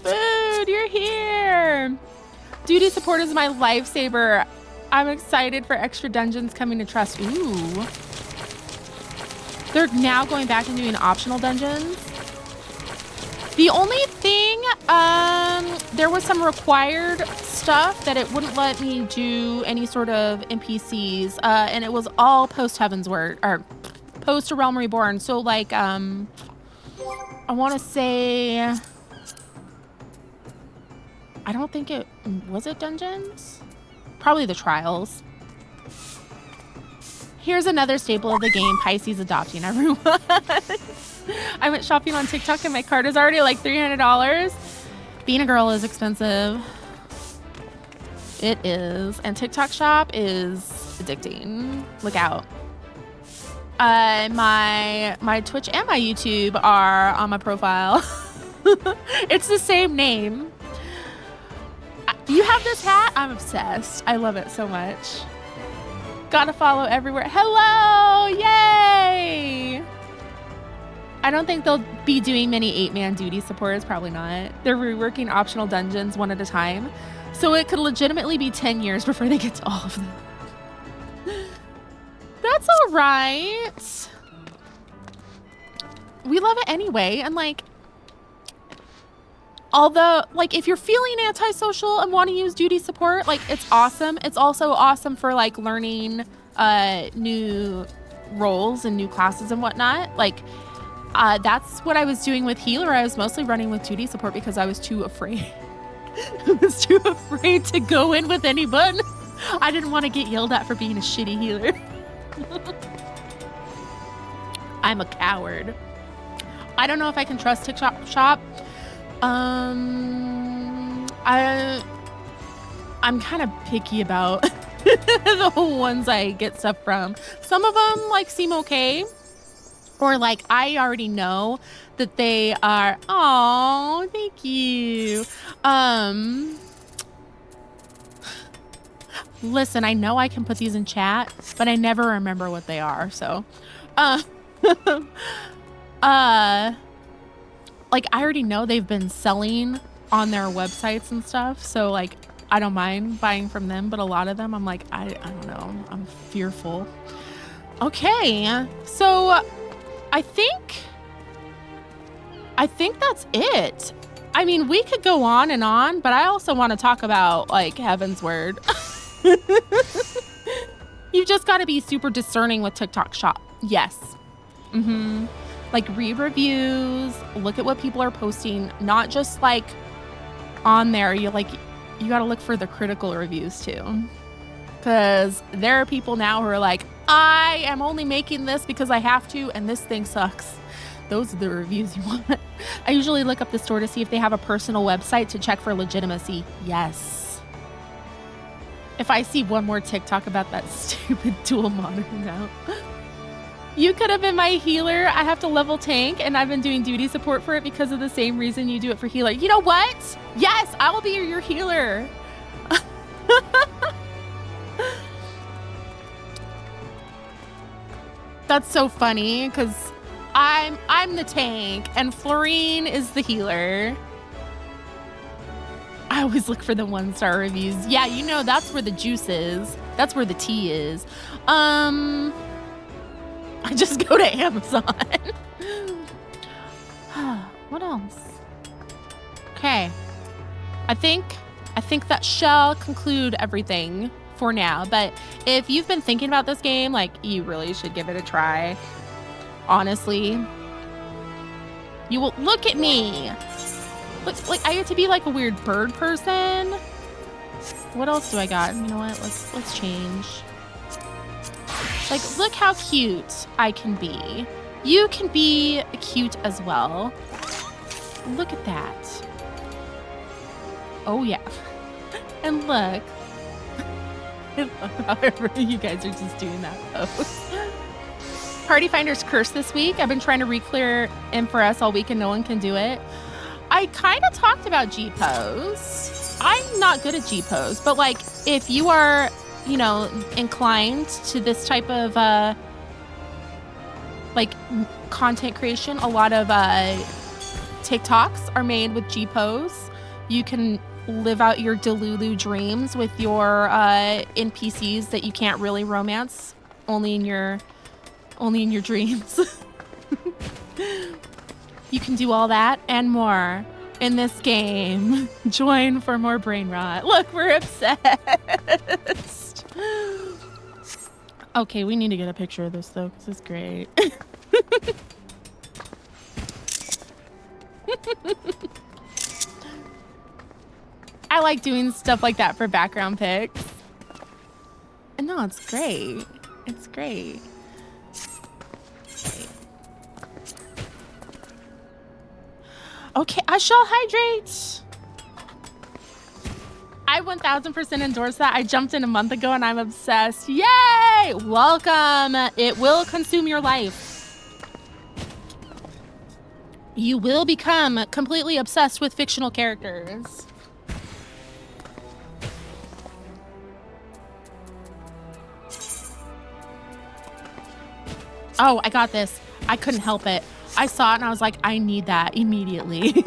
A: Food, you're here! Duty support is my lifesaver. I'm excited for extra dungeons coming to Trust. Ooh. They're now going back and doing optional dungeons. The only thing, there was some required stuff that it wouldn't let me do any sort of NPCs, and it was all post Heavensward, or post A Realm Reborn. So like, I want to say, I don't think it, was it dungeons? Probably the trials. Here's another staple of the game, Pisces adopting everyone. I went shopping on TikTok and my cart is already like $300. Being a girl is expensive. It is. And TikTok shop is addicting. Look out. My Twitch and my YouTube are on my profile. It's the same name. You have this hat? I'm obsessed. I love it so much. Gotta follow everywhere. Hello! Yay! I don't think they'll be doing many 8-man duty supports. Probably not. They're reworking optional dungeons one at a time. So it could legitimately be 10 years before they get to all of them. That's all right. We love it anyway. And like, although, like, if you're feeling antisocial and want to use duty support, like, it's awesome. It's also awesome for, like, learning new roles and new classes and whatnot. Like, that's what I was doing with healer. I was mostly running with duty support because I was too afraid. I was too afraid to go in with anyone. I didn't want to get yelled at for being a shitty healer. I'm a coward. I don't know if I can trust TikTok shop. I'm kind of picky about the ones I get stuff from. Some of them like seem okay, or like I already know that they are. Oh, thank you. Listen, I know I can put these in chat, but I never remember what they are. So, like, I already know they've been selling on their websites and stuff. So, like, I don't mind buying from them. But a lot of them, I'm like, I don't know. I'm fearful. Okay. So, I think that's it. I mean, we could go on and on, but I also want to talk about, like, Heavensward. You've just got to be super discerning with TikTok shop. Yes. Mm-hmm. Like, read reviews, look at what people are posting, not just like on there. You got to look for the critical reviews too. Because there are people now who are like, I am only making this because I have to, and this thing sucks. Those are the reviews you want. I usually look up the store to see if they have a personal website to check for legitimacy. Yes. If I see one more TikTok about that stupid dual monitor now. You could have been my healer. I have to level tank, and I've been doing duty support for it because of the same reason you do it for healer. You know what? Yes, I will be your healer. That's so funny because I'm the tank and Florine is the healer. I always look for the 1-star reviews. Yeah, you know, that's where the juice is. That's where the tea is. I just go to Amazon. What else? Okay. I think that shall conclude everything for now. But if you've been thinking about this game, like, you really should give it a try. Honestly. You will look at me. Look, like I get to be like a weird bird person. What else do I got? You know what? Let's change. Like, look how cute I can be. You can be cute as well. Look at that. Oh yeah. And look. I love how you guys are just doing that pose. Party Finder's Curse this week. I've been trying to re-clear in for us all week and no one can do it. I kind of talked about G-pose. I'm not good at G-pose, but like if you are, you know, inclined to this type of like content creation, a lot of TikToks are made with G-pose. You can live out your Delulu dreams with your NPCs that you can't really romance, only in your dreams. You can do all that and more in this game. Join for more brain rot. Look, we're obsessed. Okay, we need to get a picture of this though, because it's great. I like doing stuff like that for background pics. And no, it's great. It's great. Okay, I shall hydrate. I 1000% endorse that. I jumped in a month ago and I'm obsessed. Yay! Welcome. It will consume your life. You will become completely obsessed with fictional characters. Oh, I got this. I couldn't help it. I saw it and I was like, I need that immediately.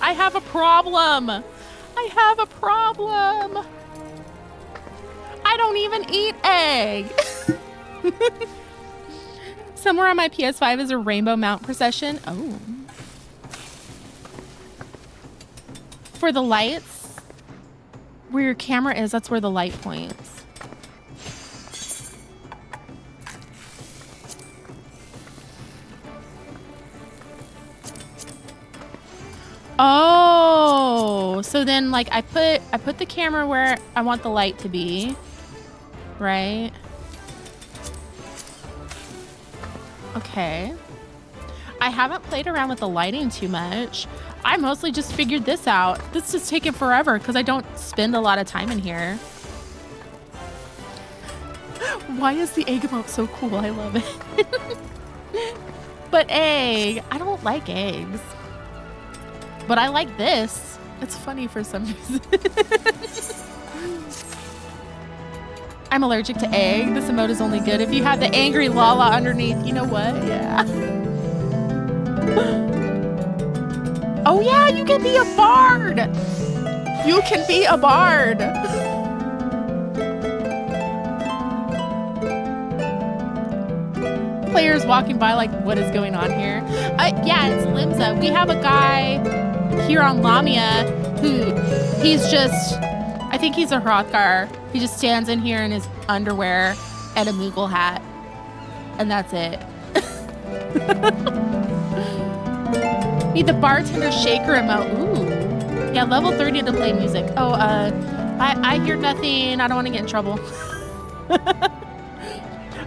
A: I have a problem. I have a problem. I don't even eat egg. Somewhere on my PS5 is a rainbow mount procession. Oh. For the lights, where your camera is, that's where the light points. Oh, so then like I put the camera where I want the light to be, right? Okay. I haven't played around with the lighting too much. I mostly just figured this out. This is taking forever because I don't spend a lot of time in here. Why is the egg emote so cool? I love it. But egg, I don't like eggs. But I like this. It's funny for some reason. I'm allergic to egg. This emote is only good if you have the angry Lala underneath. You know what? Yeah. Oh yeah, you can be a bard. You can be a bard. Players walking by like, what is going on here? Yeah, it's Limsa. We have a guy here on Lamia who he's just, I think he's a Hrothgar. He just stands in here in his underwear and a Moogle hat. And that's it. Need the bartender shaker emote. Ooh. Yeah, level 30 to play music. Oh, I hear nothing. I don't want to get in trouble.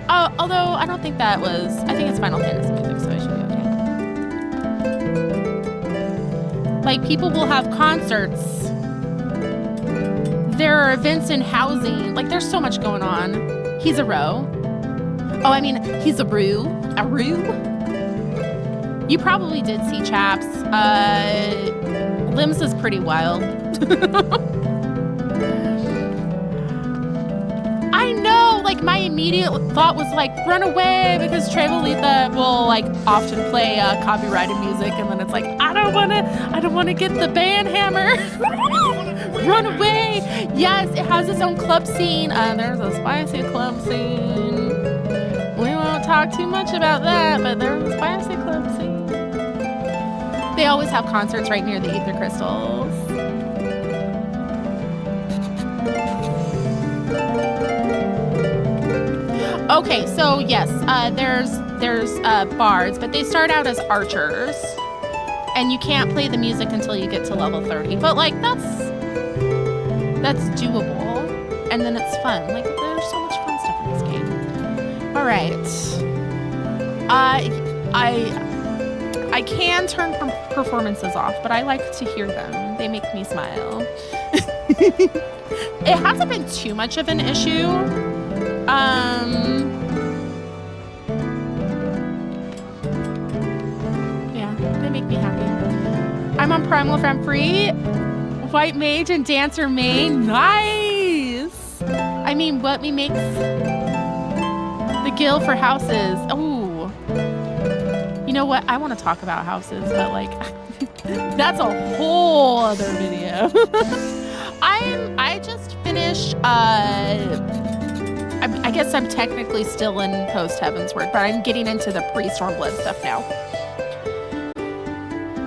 A: Although I don't think that was, I think it's Final Fantasy music, so I should be okay. Like, people will have concerts. There are events in housing. Like, there's so much going on. He's a row. Oh, I mean, he's a roo. A roo? You probably did see chaps. Limbs is pretty wild. I know, like, like my immediate thought was like, run away, because Trevolita will like often play copyrighted music, and then it's like, I don't wanna get the band hammer. Run away. Yes, it has its own club scene. There's a spicy club scene. We won't talk too much about that, but there's a spicy club scene. They always have concerts right near the ether crystals. Okay, so yes, there's bards, but they start out as archers, and you can't play the music until you get to level 30. But like that's doable, and then it's fun. Like there's so much fun stuff in this game. All right, I can turn performances off, but I like to hear them. They make me smile. It hasn't been too much of an issue. Yeah, they make me happy. I'm on Primal if I'm free. White Mage and Dancer main. Nice! I mean, what me makes the guild for houses. Oh. You know what? I want to talk about houses, but like, that's a whole other video. I just finished, I guess I'm technically still in post Heavensward, but I'm getting into the pre-Stormblood stuff now.